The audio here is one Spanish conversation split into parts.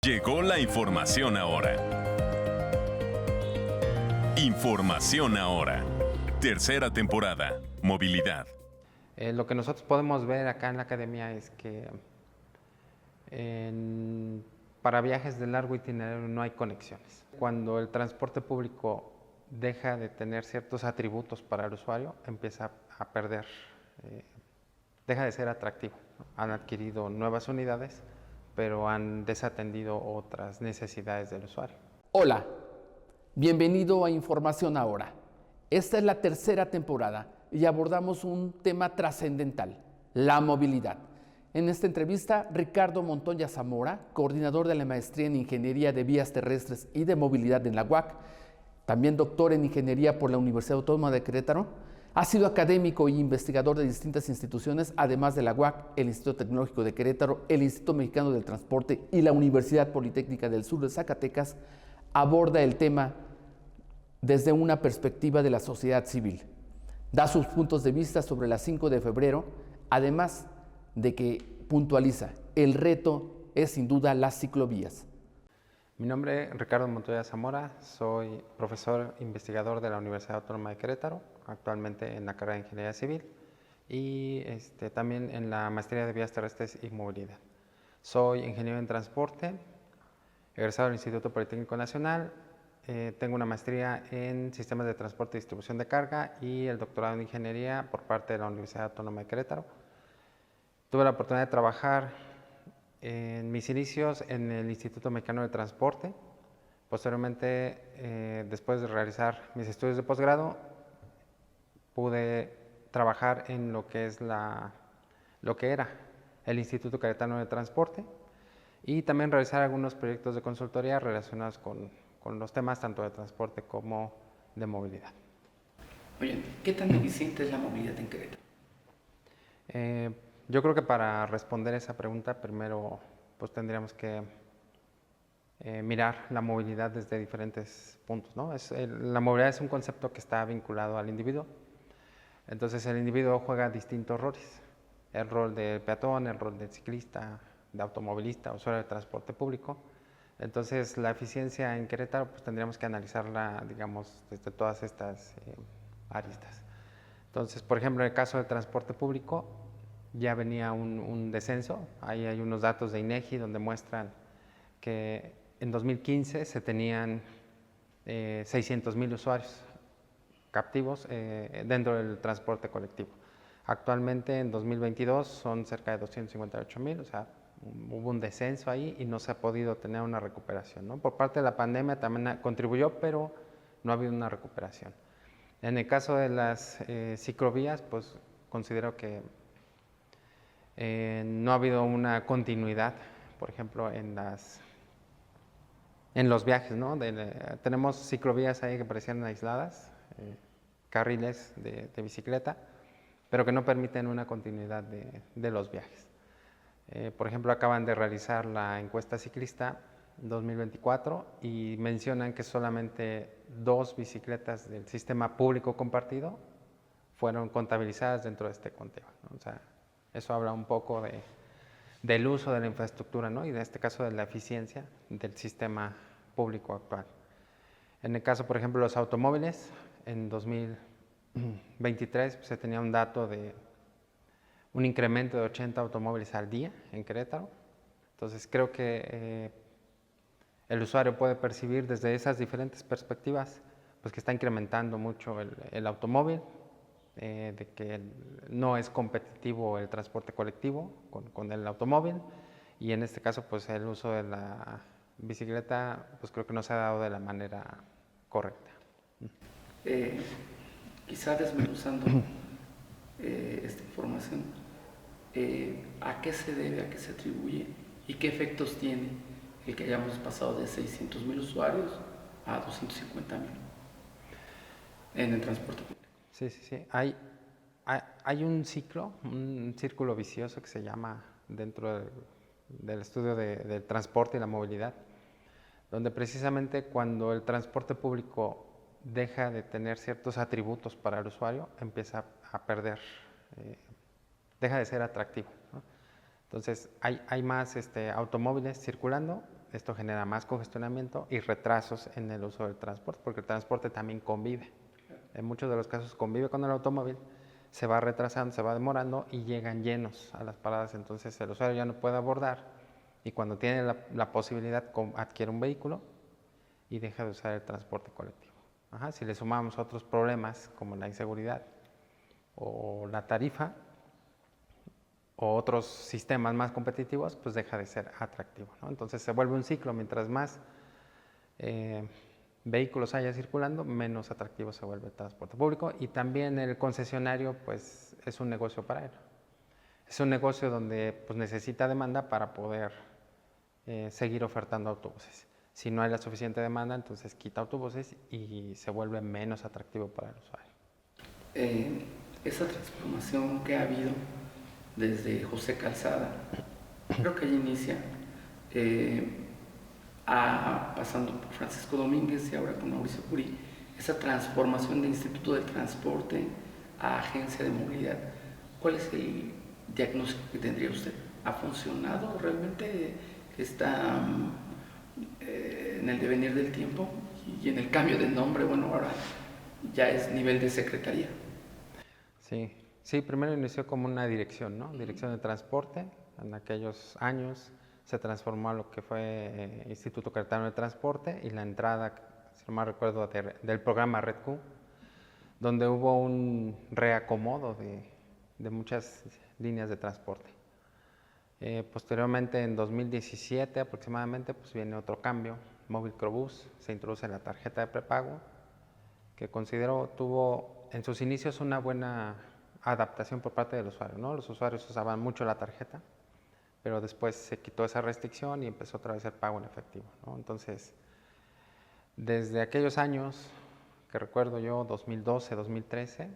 Llegó la información ahora. Información ahora. Tercera temporada. Movilidad. Lo que nosotros podemos ver acá en la academia es que para viajes de largo itinerario no hay conexiones. Cuando el transporte público deja de tener ciertos atributos para el usuario, empieza a perder, deja de ser atractivo. Han adquirido nuevas unidades, pero han desatendido otras necesidades del usuario. Hola, bienvenido a Información Ahora. Esta es la tercera temporada y abordamos un tema trascendental, la movilidad. En esta entrevista, Ricardo Montoya Zamora, coordinador de la Maestría en Ingeniería de Vías Terrestres y de Movilidad en la UAC, también doctor en Ingeniería por la Universidad Autónoma de Querétaro, ha sido académico e investigador de distintas instituciones, además de la UAC, el Instituto Tecnológico de Querétaro, el Instituto Mexicano del Transporte y la Universidad Politécnica del Sur de Zacatecas. Aborda el tema desde una perspectiva de la sociedad civil. Da sus puntos de vista sobre la 5 de febrero, además de que puntualiza, el reto es sin duda las ciclovías. Mi nombre es Ricardo Montoya Zamora, soy profesor investigador de la Universidad Autónoma de Querétaro, actualmente en la carrera de Ingeniería Civil y también en la Maestría de Vías Terrestres y Movilidad. Soy ingeniero en transporte, egresado del Instituto Politécnico Nacional, tengo una maestría en Sistemas de Transporte y Distribución de Carga y el doctorado en Ingeniería por parte de la Universidad Autónoma de Querétaro. Tuve la oportunidad de trabajar en mis inicios en el Instituto Mexicano de Transporte. Posteriormente, después de realizar mis estudios de posgrado, pude trabajar en lo que era el Instituto Queretano de Transporte y también realizar algunos proyectos de consultoría relacionados con los temas tanto de transporte como de movilidad. Oye, ¿qué tan eficiente es la movilidad en Querétaro? Yo creo que para responder esa pregunta, primero pues tendríamos que mirar la movilidad desde diferentes puntos, ¿no? La movilidad es un concepto que está vinculado al individuo. Entonces el individuo juega distintos roles. El rol de peatón, el rol de ciclista, de automovilista, usuario de transporte público. Entonces la eficiencia en Querétaro pues tendríamos que analizarla, digamos, desde todas estas aristas. Entonces, por ejemplo, en el caso del transporte público, ya venía un descenso. Ahí hay unos datos de INEGI donde muestran que en 2015 se tenían 600,000 usuarios captivos dentro del transporte colectivo. Actualmente en 2022 son cerca de 258,000, o sea, hubo un descenso ahí y no se ha podido tener una recuperación, ¿no? Por parte de la pandemia también contribuyó, pero no ha habido una recuperación. En el caso de las ciclovías, pues considero que no ha habido una continuidad, por ejemplo, en los viajes, ¿no? Tenemos ciclovías ahí que parecían aisladas, carriles de bicicleta, pero que no permiten una continuidad de los viajes. Por ejemplo, acaban de realizar la encuesta ciclista 2024 y mencionan que solamente 2 bicicletas del sistema público compartido fueron contabilizadas dentro de este conteo, ¿no? O sea, eso habla un poco del uso de la infraestructura, ¿no? Y en este caso de la eficiencia del sistema público actual. En el caso, por ejemplo, de los automóviles, en 2023 se tenía un dato de un incremento de 80 automóviles al día en Querétaro. Entonces creo que el usuario puede percibir desde esas diferentes perspectivas pues que está incrementando mucho el automóvil, de que no es competitivo el transporte colectivo con el automóvil y en este caso pues el uso de la bicicleta pues creo que no se ha dado de la manera correcta. Quizá desmenuzando esta información, ¿a qué se debe, a qué se atribuye y qué efectos tiene el que hayamos pasado de 600,000 usuarios a 250,000 en el transporte público? Sí. Hay un círculo vicioso que se llama dentro del estudio del transporte y la movilidad, donde precisamente cuando el transporte público deja de tener ciertos atributos para el usuario, empieza a perder, deja de ser atractivo, ¿no? Entonces hay más automóviles circulando, Esto genera más congestionamiento y retrasos en el uso del transporte, porque el transporte también convive. En muchos de los casos convive con el automóvil, se va retrasando, se va demorando y llegan llenos a las paradas. Entonces el usuario ya no puede abordar y cuando tiene la posibilidad adquiere un vehículo y deja de usar el transporte colectivo. Si le sumamos otros problemas como la inseguridad o la tarifa o otros sistemas más competitivos, pues deja de ser atractivo, ¿no? Entonces se vuelve un ciclo. Mientras más vehículos haya circulando, menos atractivo se vuelve el transporte público, y también el concesionario pues es un negocio para él. Es un negocio donde pues necesita demanda para poder seguir ofertando autobuses. Si no hay la suficiente demanda, entonces quita autobuses y se vuelve menos atractivo para el usuario. Esa transformación que ha habido desde José Calzada, creo que allí inicia, pasando por Francisco Domínguez y ahora con Mauricio Curi, esa transformación de Instituto de Transporte a Agencia de Movilidad. ¿Cuál es el diagnóstico que tendría usted? ¿Ha funcionado? ¿Realmente está en el devenir del tiempo y en el cambio de nombre? Bueno, ahora ya es nivel de secretaría. Sí, primero inició como una dirección, ¿no? Dirección de transporte. En aquellos años se transformó a lo que fue Instituto Queretano de Transporte, y la entrada, si no mal recuerdo, del programa Red Q, donde hubo un reacomodo de muchas líneas de transporte. Posteriormente, en 2017 aproximadamente, pues viene otro cambio. Móvil Crobús, se introduce la tarjeta de prepago, que considero tuvo en sus inicios una buena adaptación por parte del usuario, ¿no? Los usuarios usaban mucho la tarjeta, pero después se quitó esa restricción y empezó otra vez el pago en efectivo, ¿no? Entonces, desde aquellos años que recuerdo yo, 2012, 2013,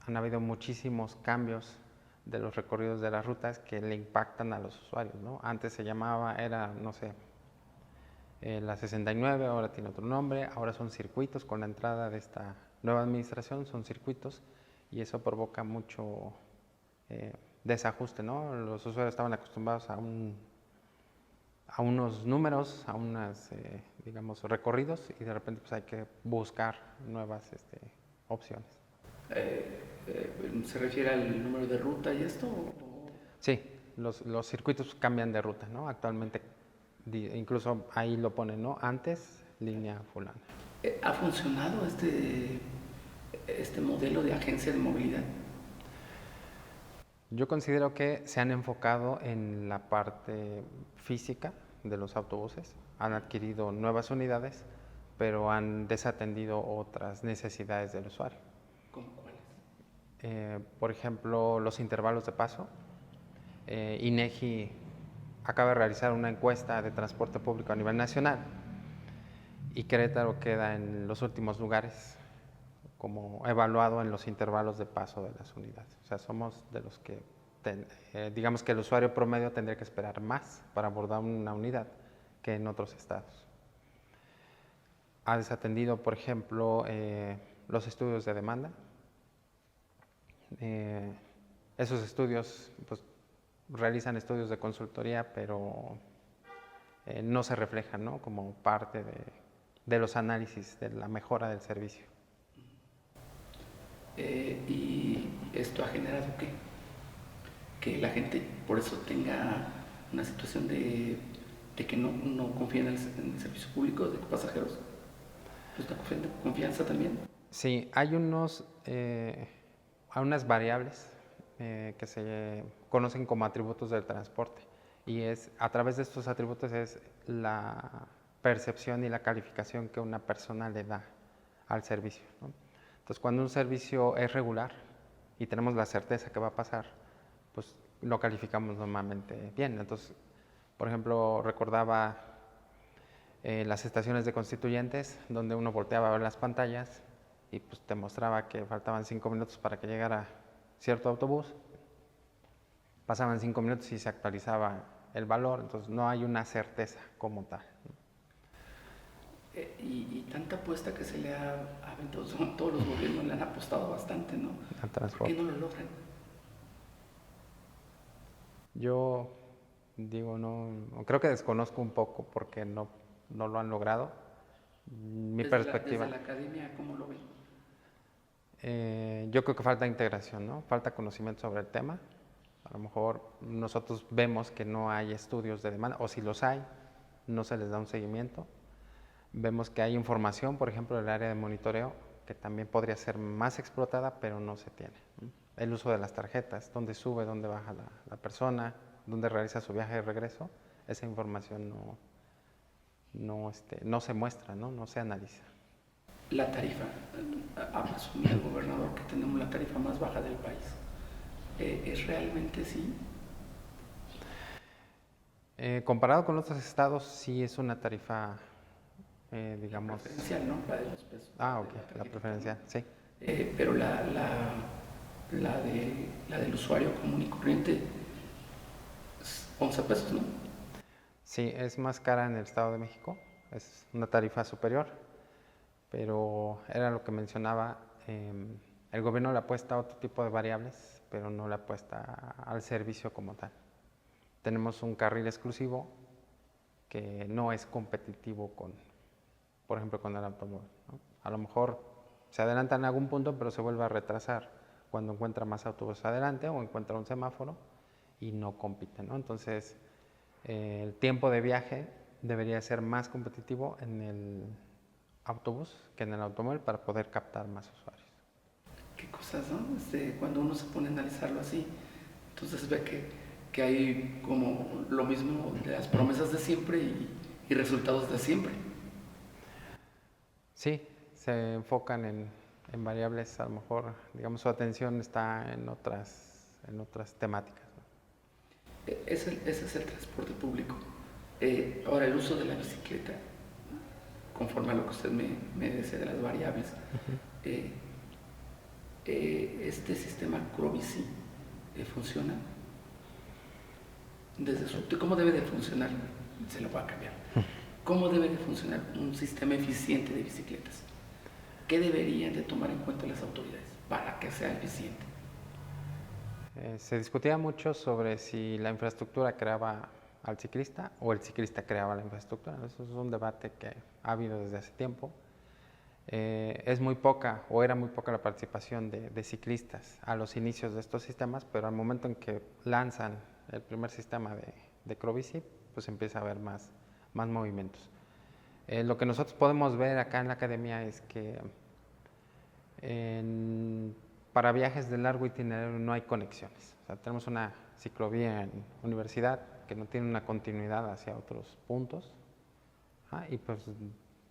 han habido muchísimos cambios de los recorridos de las rutas que le impactan a los usuarios, ¿no? Antes se llamaba, no sé, la 69, ahora tiene otro nombre, ahora son circuitos. Con la entrada de esta nueva administración son circuitos, y eso provoca mucho desajuste, ¿no? Los usuarios estaban acostumbrados a unos números, a unas, digamos, recorridos, y de repente pues hay que buscar nuevas opciones. ¿Se refiere al número de ruta y esto? Sí, los circuitos cambian de ruta, ¿no? Actualmente, incluso ahí lo ponen, ¿no? Antes, línea fulana. ¿Ha funcionado este modelo de agencia de movilidad? Yo considero que se han enfocado en la parte física de los autobuses, han adquirido nuevas unidades, pero han desatendido otras necesidades del usuario. ¿Cómo cuáles? Por ejemplo, los intervalos de paso. INEGI acaba de realizar una encuesta de transporte público a nivel nacional, y Querétaro queda en los últimos lugares como evaluado en los intervalos de paso de las unidades. O sea, somos de los que, digamos que el usuario promedio tendría que esperar más para abordar una unidad que en otros estados. Ha desatendido, por ejemplo, los estudios de demanda. Esos estudios pues, realizan estudios de consultoría, pero no se reflejan, ¿no? Como parte de los análisis de la mejora del servicio. ¿Y esto ha generado qué? Que la gente por eso tenga una situación de que no confía en el servicio público de pasajeros. ¿Está confianza también? Sí, hay unas variables que se conocen como atributos del transporte, y a través de estos atributos es la percepción y la calificación que una persona le da al servicio, ¿no? Entonces, cuando un servicio es regular y tenemos la certeza que va a pasar, pues lo calificamos normalmente bien. Entonces, por ejemplo, recordaba las estaciones de Constituyentes, donde uno volteaba a ver las pantallas y pues te mostraba que faltaban 5 minutos para que llegara cierto autobús. Pasaban 5 minutos y se actualizaba el valor, entonces no hay una certeza como tal. Y tanta apuesta que se le ha aventado, todos los gobiernos le han apostado bastante, ¿no? Al transporte. ¿Por qué no lo logran? Yo Digo, no, creo que desconozco un poco porque no lo han logrado. Mi perspectiva. Desde la academia, ¿cómo lo ven? Yo creo que falta integración, ¿no? Falta conocimiento sobre el tema. A lo mejor nosotros vemos que no hay estudios de demanda, o si los hay, no se les da un seguimiento. Vemos que hay información, por ejemplo, del área de monitoreo, que también podría ser más explotada, pero no se tiene, ¿no? El uso de las tarjetas, dónde sube, dónde baja la persona, dónde realiza su viaje de regreso, esa información no se muestra, no se analiza. La tarifa, ha asumido el gobernador que tenemos la tarifa más baja del país. ¿Es realmente sí? Comparado con otros estados, sí es una tarifa, digamos... Preferencial, ¿no? La de los pesos. Ah, ok, la preferencial, sí. Pero del usuario común y corriente, 11 pesos, ¿no? Sí, es más cara en el Estado de México, es una tarifa superior, pero era lo que mencionaba, el gobierno le apuesta a otro tipo de variables, pero no le apuesta al servicio como tal. Tenemos un carril exclusivo que no es competitivo por ejemplo, con el automóvil, ¿no? A lo mejor se adelanta en algún punto, pero se vuelve a retrasar cuando encuentra más autobuses adelante o encuentra un semáforo y no compite, ¿no? Entonces, el tiempo de viaje debería ser más competitivo en el autobús que en el automóvil para poder captar más usuarios. Qué cosas, ¿no? Cuando uno se pone a analizarlo así, entonces ve que hay como lo mismo de las promesas de siempre y resultados de siempre. Sí, se enfocan en variables, a lo mejor, digamos, su atención está en otras temáticas, ¿no? Ese es el transporte público. Ahora, el uso de la bicicleta, conforme a lo que usted me decía de las variables, este sistema Crobici funciona. ¿Cómo debe de funcionar? Se lo voy a cambiar. ¿Cómo debe de funcionar un sistema eficiente de bicicletas? ¿Qué deberían de tomar en cuenta las autoridades para que sea eficiente? Se discutía mucho sobre si la infraestructura creaba al ciclista o el ciclista creaba la infraestructura. Eso es un debate que ha habido desde hace tiempo. Es muy poca o era muy poca la participación de ciclistas a los inicios de estos sistemas, pero al momento en que lanzan el primer sistema de Crobici, pues empieza a haber más movimientos. Lo que nosotros podemos ver acá en la academia es que para viajes de largo itinerario no hay conexiones. O sea, tenemos una ciclovía en Universidad que no tiene una continuidad hacia otros puntos, y pues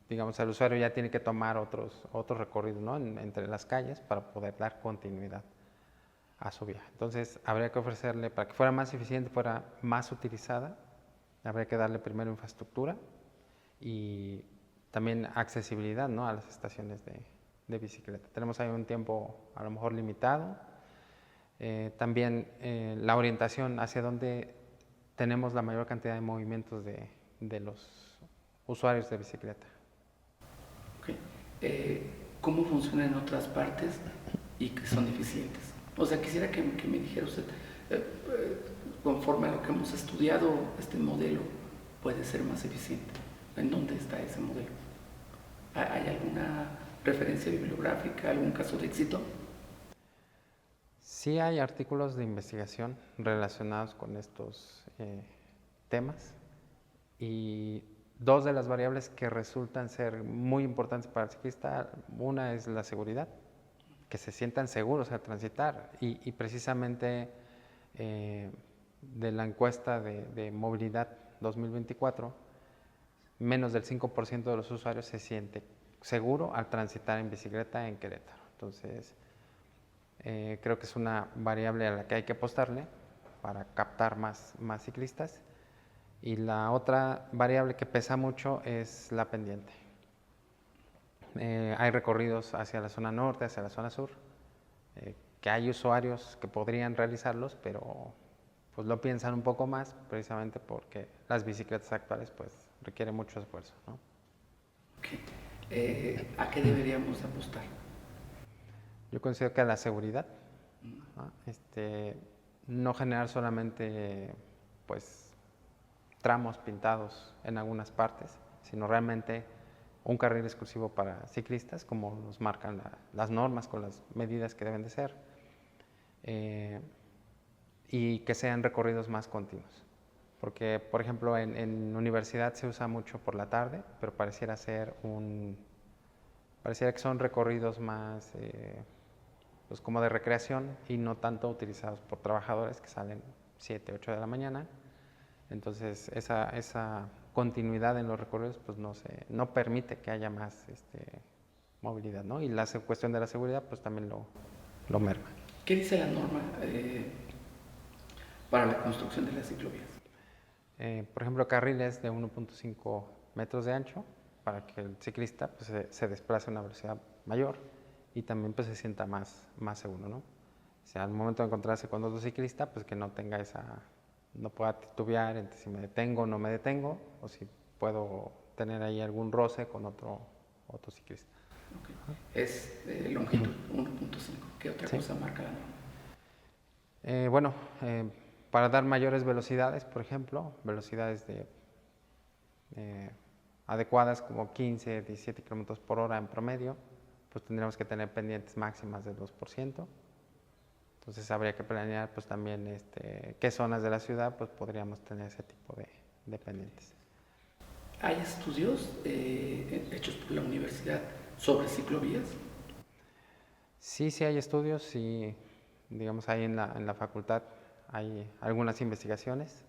digamos el usuario ya tiene que tomar otros recorridos, ¿no? entre las calles para poder dar continuidad a su viaje. Entonces habría que ofrecerle, para que fuera más eficiente, fuera más utilizada, habría que darle primero infraestructura y también accesibilidad, ¿no? a las estaciones de bicicleta. Tenemos ahí un tiempo a lo mejor limitado. También la orientación hacia donde tenemos la mayor cantidad de movimientos de los usuarios de bicicleta. Okay. ¿Cómo funciona en otras partes y que son eficientes? O sea, quisiera que me dijera usted, conforme a lo que hemos estudiado, este modelo puede ser más eficiente. ¿En dónde está ese modelo? ¿Hay alguna referencia bibliográfica, algún caso de éxito? Sí hay artículos de investigación relacionados con estos temas y dos de las variables que resultan ser muy importantes para el ciclista, una es la seguridad, que se sientan seguros al transitar y precisamente de la encuesta de movilidad 2024, menos del 5% de los usuarios se siente seguro al transitar en bicicleta en Querétaro. Entonces, creo que es una variable a la que hay que apostarle para captar más ciclistas. Y la otra variable que pesa mucho es la pendiente. Hay recorridos hacia la zona norte, hacia la zona sur, que hay usuarios que podrían realizarlos, pero pues lo piensan un poco más, precisamente porque las bicicletas actuales pues requieren mucho esfuerzo, ¿no? Okay. ¿A qué deberíamos apostar? Yo considero que a la seguridad, ¿no? No generar solamente pues tramos pintados en algunas partes, sino realmente un carril exclusivo para ciclistas, como nos marcan las normas con las medidas que deben de ser, y que sean recorridos más continuos. Porque, por ejemplo, en universidad se usa mucho por la tarde, pero pareciera que son recorridos más pues como de recreación y no tanto utilizados por trabajadores que salen 7, 8 de la mañana. Entonces, esa continuidad en los recorridos pues no permite que haya más movilidad, ¿no? Y la cuestión de la seguridad pues también lo merma. ¿Qué dice la norma para la construcción de las ciclovías? Por ejemplo, carriles de 1.5 metros de ancho para que el ciclista pues, se desplace a una velocidad mayor y también pues, se sienta más seguro, ¿no? O sea, al momento de encontrarse con otro ciclista, pues que no tenga no pueda titubear entre si me detengo o no me detengo, o si puedo tener ahí algún roce con otro ciclista. Okay. Es longitud 1.5. ¿Qué otra cosa marca la norma? Bueno, para dar mayores velocidades, por ejemplo, velocidades adecuadas como 15, 17 kilómetros por hora en promedio, pues tendríamos que tener pendientes máximas del 2%. Entonces habría que planear pues también qué zonas de la ciudad pues podríamos tener ese tipo de pendientes. ¿Hay estudios hechos por la universidad sobre ciclovías? Sí hay estudios y digamos ahí en la facultad hay algunas investigaciones.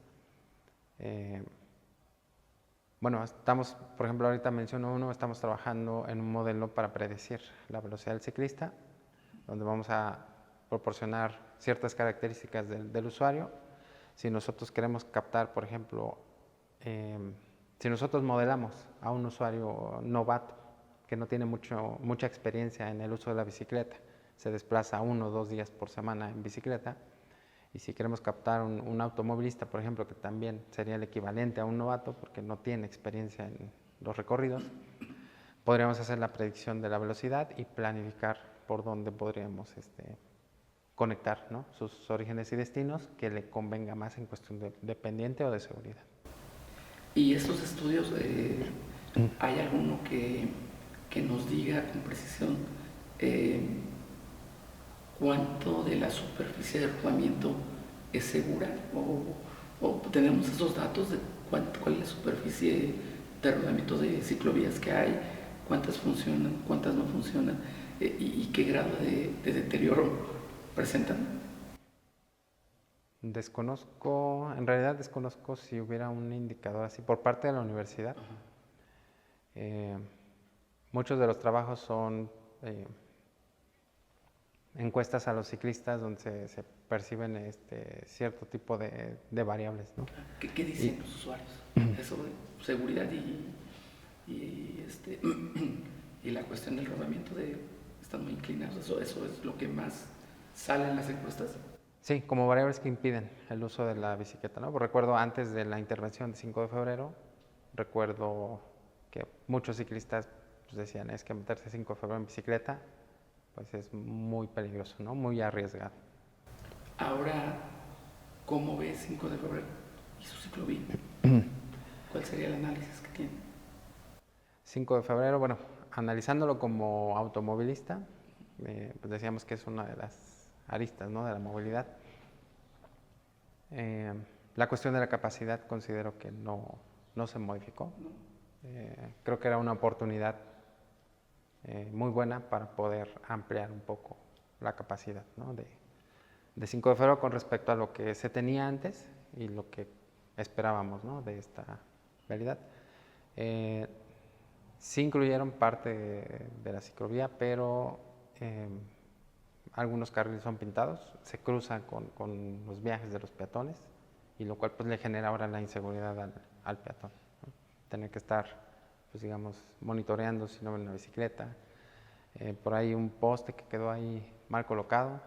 Bueno, por ejemplo, ahorita menciono uno, estamos trabajando en un modelo para predecir la velocidad del ciclista, donde vamos a proporcionar ciertas características del usuario. Si nosotros queremos captar, por ejemplo, si nosotros modelamos a un usuario novato que no tiene mucha experiencia en el uso de la bicicleta, se desplaza 1 o 2 días por semana en bicicleta, y si queremos captar un automovilista, por ejemplo, que también sería el equivalente a un novato porque no tiene experiencia en los recorridos, podríamos hacer la predicción de la velocidad y planificar por dónde podríamos conectar, ¿no?, sus orígenes y destinos que le convenga más en cuestión de pendiente o de seguridad. ¿Y estos estudios, hay alguno que nos diga con precisión cuánto de la superficie de rodamiento es segura? ¿O tenemos esos datos de cuál es la superficie de rodamiento de ciclovías que hay? ¿Cuántas funcionan? ¿Cuántas no funcionan? ¿Y qué grado de deterioro presentan? En realidad desconozco si hubiera un indicador así por parte de la universidad. Muchos de los trabajos son encuestas a los ciclistas donde se perciben cierto tipo de variables, ¿no? ¿Qué dicen los usuarios? Eso de seguridad y la cuestión del rodamiento están muy inclinados. ¿Eso es lo que más sale en las encuestas? Sí, como variables que impiden el uso de la bicicleta, ¿no? Recuerdo antes de la intervención de 5 de febrero, recuerdo que muchos ciclistas pues, decían, es que meterse 5 de febrero en bicicleta pues es muy peligroso, ¿no? Muy arriesgado. Ahora, ¿cómo ves 5 de febrero y su ciclovía? ¿Cuál sería el análisis que tiene? 5 de febrero, bueno, analizándolo como automovilista, pues decíamos que es una de las aristas, ¿no?, de la movilidad. La cuestión de la capacidad considero que no se modificó. Creo que era una oportunidad muy buena para poder ampliar un poco la capacidad, ¿no?, de 5 de febrero con respecto a lo que se tenía antes y lo que esperábamos, ¿no?, de esta realidad. Sí incluyeron parte de la ciclovía, pero algunos carriles son pintados, se cruzan con los viajes de los peatones, y lo cual pues, le genera ahora la inseguridad al peatón, ¿no? Tener que estar, pues, digamos, monitoreando si no ven una bicicleta. Por ahí un poste que quedó ahí mal colocado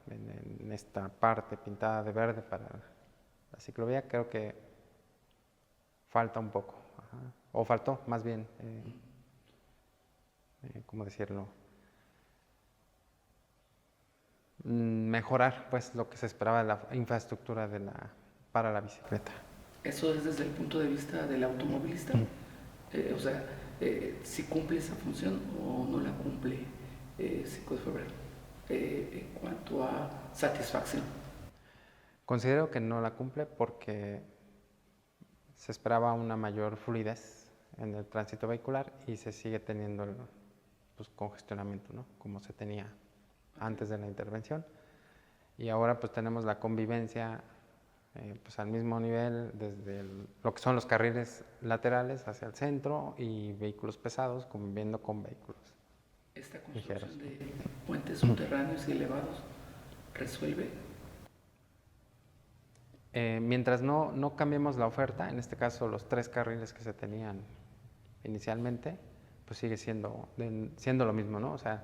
en esta parte pintada de verde para la ciclovía, creo que falta un poco, o faltó más bien, ¿cómo decirlo? Mejorar pues lo que se esperaba de la infraestructura para la bicicleta. Eso es desde el punto de vista del automovilista. O sea, si cumple esa función o no la cumple 5 de febrero en cuanto a satisfacción. Considero que no la cumple porque se esperaba una mayor fluidez en el tránsito vehicular y se sigue teniendo el congestionamiento, ¿no? Como se tenía antes de la intervención. Y ahora pues tenemos la convivencia pues al mismo nivel desde lo que son los carriles laterales hacia el centro y vehículos pesados conviviendo con vehículos ¿Esta construcción ligeros. de puentes subterráneos y elevados resuelve? Mientras no cambiemos la oferta, en este caso los 3 carriles que se tenían inicialmente, pues sigue siendo lo mismo, ¿no? O sea,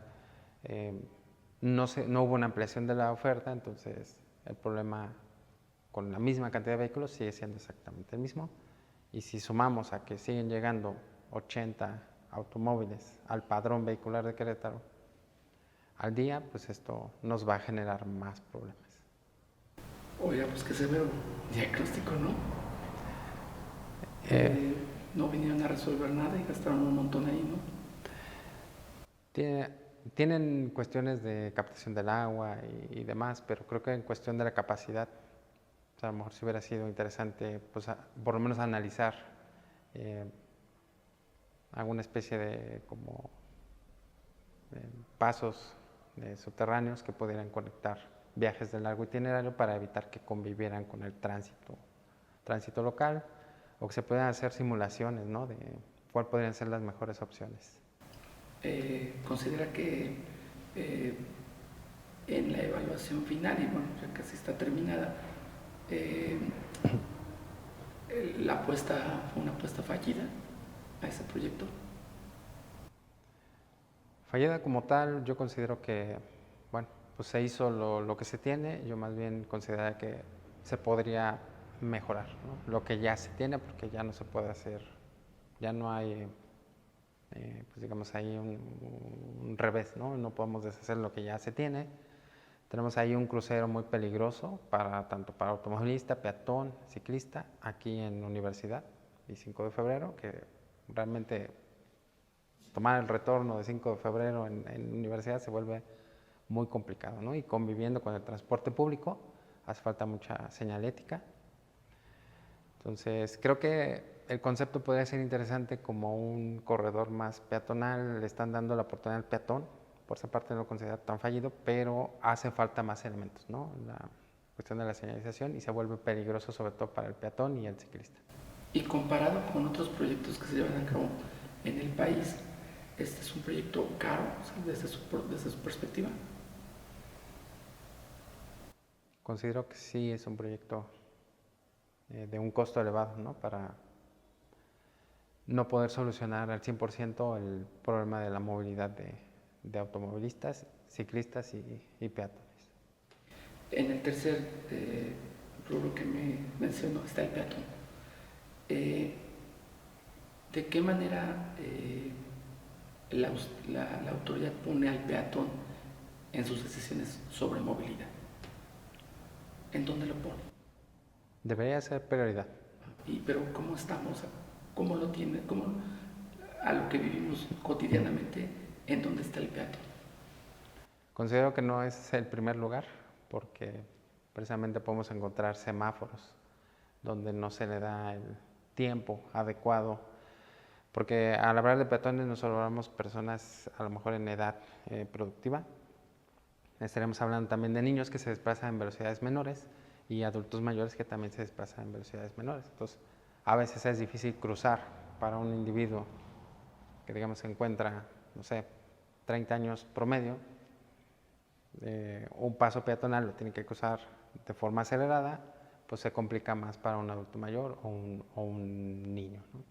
no hubo una ampliación de la oferta, entonces el problema con la misma cantidad de vehículos sigue siendo exactamente el mismo. Y si sumamos a que siguen llegando 80 automóviles al padrón vehicular de Querétaro al día, pues esto nos va a generar más problemas. Oiga, pues qué severo diagnóstico, ¿no? No vinieron a resolver nada y gastaron un montón ahí, ¿no? Tienen cuestiones de captación del agua y demás, pero creo que en cuestión de la capacidad, o sea, a lo mejor sí hubiera sido interesante, pues, por lo menos analizar alguna especie de como pasos subterráneos que pudieran conectar viajes de largo itinerario para evitar que convivieran con el tránsito local, o que se puedan hacer simulaciones, ¿no? De cuál podrían ser las mejores opciones. Considera que en la evaluación final, y bueno, ya casi está terminada, la apuesta fue una apuesta fallida a ese proyecto. Fallida como tal, yo considero que, bueno, pues se hizo lo que se tiene. Yo más bien considero que se podría mejorar, ¿no? Lo que ya se tiene, porque ya no se puede hacer, ya no hay, pues digamos ahí un revés, ¿no? No podemos deshacer lo que ya se tiene. Tenemos ahí un crucero muy peligroso tanto para automovilista, peatón, ciclista, aquí en Universidad y 5 de febrero, que realmente tomar el retorno de 5 de febrero en Universidad se vuelve muy complicado, ¿no? Y conviviendo con el transporte público hace falta mucha señalética. Entonces, creo que el concepto podría ser interesante como un corredor más peatonal. Le están dando la oportunidad al peatón, por esa parte no lo considero tan fallido, pero hace falta más elementos, ¿no? La cuestión de la señalización, y se vuelve peligroso sobre todo para el peatón y el ciclista. Y comparado con otros proyectos que se llevan a cabo en el país, ¿este es un proyecto caro, o sea, desde su perspectiva? Considero que sí es un proyecto de un costo elevado, ¿no? Para no poder solucionar al 100% el problema de la movilidad de automovilistas, ciclistas y peatones. En el tercer rubro que me mencionó está el peatón. ¿De qué manera la autoridad pone al peatón en sus decisiones sobre movilidad? ¿En dónde lo pone? Debería ser prioridad. Pero ¿cómo estamos? ¿Cómo lo tiene? A lo que vivimos cotidianamente, ¿en dónde está el peatón? Considero que no es el primer lugar, porque precisamente podemos encontrar semáforos donde no se le da el tiempo adecuado, porque al hablar de peatones nos hablamos personas a lo mejor en edad productiva. Estaremos hablando también de niños que se desplazan en velocidades menores y adultos mayores que también se desplazan en velocidades menores. Entonces, a veces es difícil cruzar para un individuo que, digamos, se encuentra, no sé, 30 años promedio, un paso peatonal lo tiene que cruzar de forma acelerada, pues se complica más para un adulto mayor o un niño, ¿no?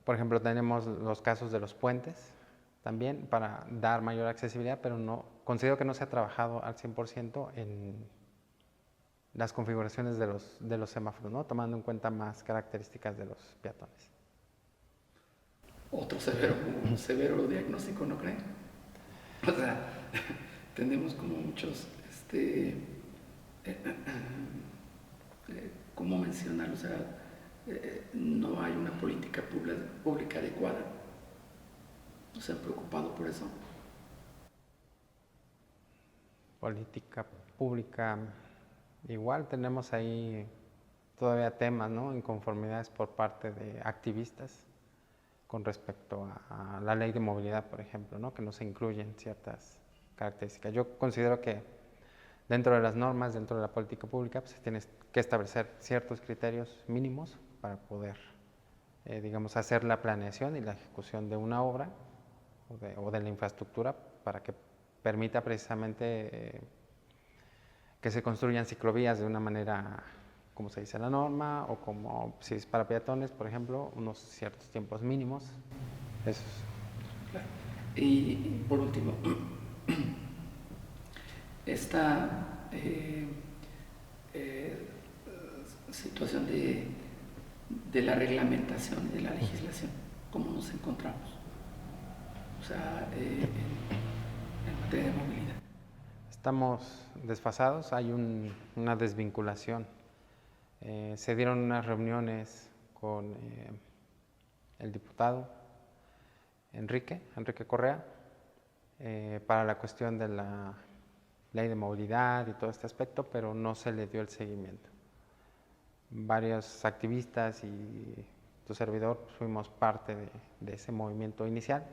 Por ejemplo, tenemos los casos de los puentes también para dar mayor accesibilidad, pero considero que no se ha trabajado al 100% en las configuraciones de los semáforos, ¿no? Tomando en cuenta más características de los peatones. Otro severo diagnóstico, ¿no creen? O sea, tenemos como muchos ¿cómo mencionarlo? O sea, no hay una política pública adecuada. ¿No se han preocupado por eso? Política pública, igual tenemos ahí todavía temas, ¿no? Inconformidades por parte de activistas con respecto a la ley de movilidad, por ejemplo, ¿no? Que no se incluyen ciertas características. Yo considero que dentro de las normas, dentro de la política pública, pues se tiene que establecer ciertos criterios mínimos para poder, digamos, hacer la planeación y la ejecución de una obra o de la infraestructura para que permita precisamente que se construyan ciclovías de una manera, como se dice en la norma, o como si es para peatones, por ejemplo, unos ciertos tiempos mínimos. Eso es. Claro. Y por último, esta situación de la reglamentación y de la legislación, ¿cómo nos encontramos? O sea, en materia de movilidad. Estamos desfasados, hay una desvinculación. Se dieron unas reuniones con el diputado Enrique Correa, para la cuestión de la ley de movilidad y todo este aspecto, pero no se le dio el seguimiento. Varios activistas y tu servidor fuimos parte de ese movimiento inicial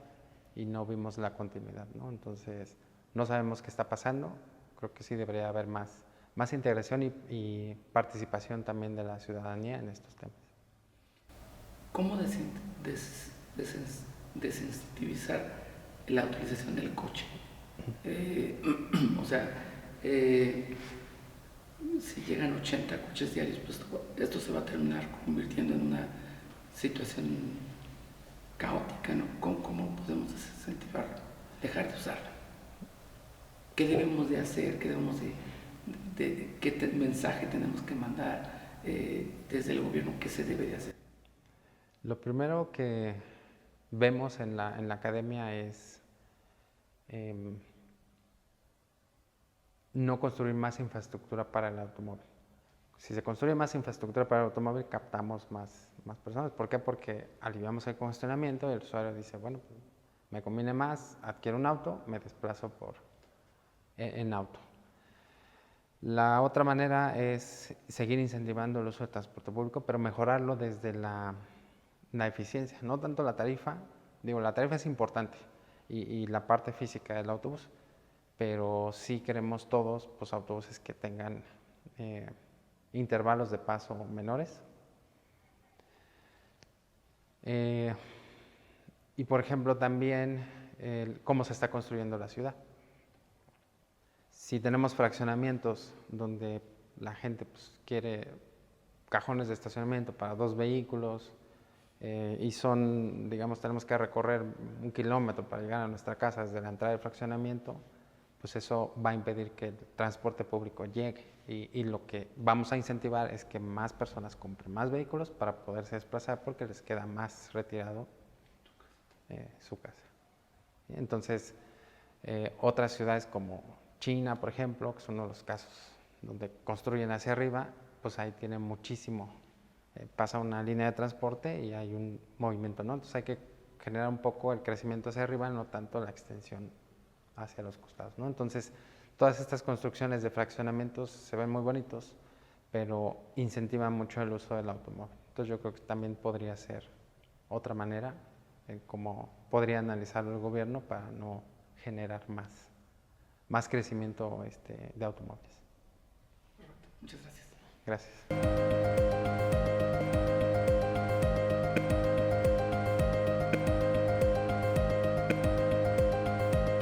y no vimos la continuidad, ¿no? Entonces, no sabemos qué está pasando. Creo que sí debería haber más integración y participación también de la ciudadanía en estos temas. ¿Cómo desincentivizar la utilización del coche? O sea, si llegan 80 coches diarios, pues esto se va a terminar convirtiendo en una situación caótica, ¿no? ¿Cómo podemos desincentivar, dejar de usarla? ¿Qué debemos de hacer? ¿Qué debemos qué mensaje tenemos que mandar desde el gobierno? ¿Qué se debe de hacer? Lo primero que vemos en la academia es no construir más infraestructura para el automóvil. Si se construye más infraestructura para el automóvil, captamos más personas. ¿Por qué? Porque aliviamos el congestionamiento y el usuario dice, bueno, pues, me conviene más, adquiero un auto, me desplazo en auto. La otra manera es seguir incentivando el uso del transporte público, pero mejorarlo desde la eficiencia, no tanto la tarifa. Digo, la tarifa es importante y la parte física del autobús, pero sí queremos todos pues, autobuses que tengan intervalos de paso menores. Y por ejemplo también cómo se está construyendo la ciudad. Si tenemos fraccionamientos donde la gente pues, quiere cajones de estacionamiento para 2 vehículos y son, digamos, tenemos que recorrer 1 kilómetro para llegar a nuestra casa desde la entrada del fraccionamiento, pues eso va a impedir que el transporte público llegue y lo que vamos a incentivar es que más personas compren más vehículos para poderse desplazar porque les queda más retirado su casa. Entonces, otras ciudades como China, por ejemplo, que es uno de los casos donde construyen hacia arriba, pues ahí tiene muchísimo, pasa una línea de transporte y hay un movimiento, ¿no? Entonces hay que generar un poco el crecimiento hacia arriba, no tanto la extensión hacia los costados, ¿no? Entonces, todas estas construcciones de fraccionamientos se ven muy bonitos, pero incentivan mucho el uso del automóvil. Entonces yo creo que también podría ser otra manera en cómo podría analizarlo el gobierno para no generar más crecimiento de automóviles. Muchas gracias. Gracias.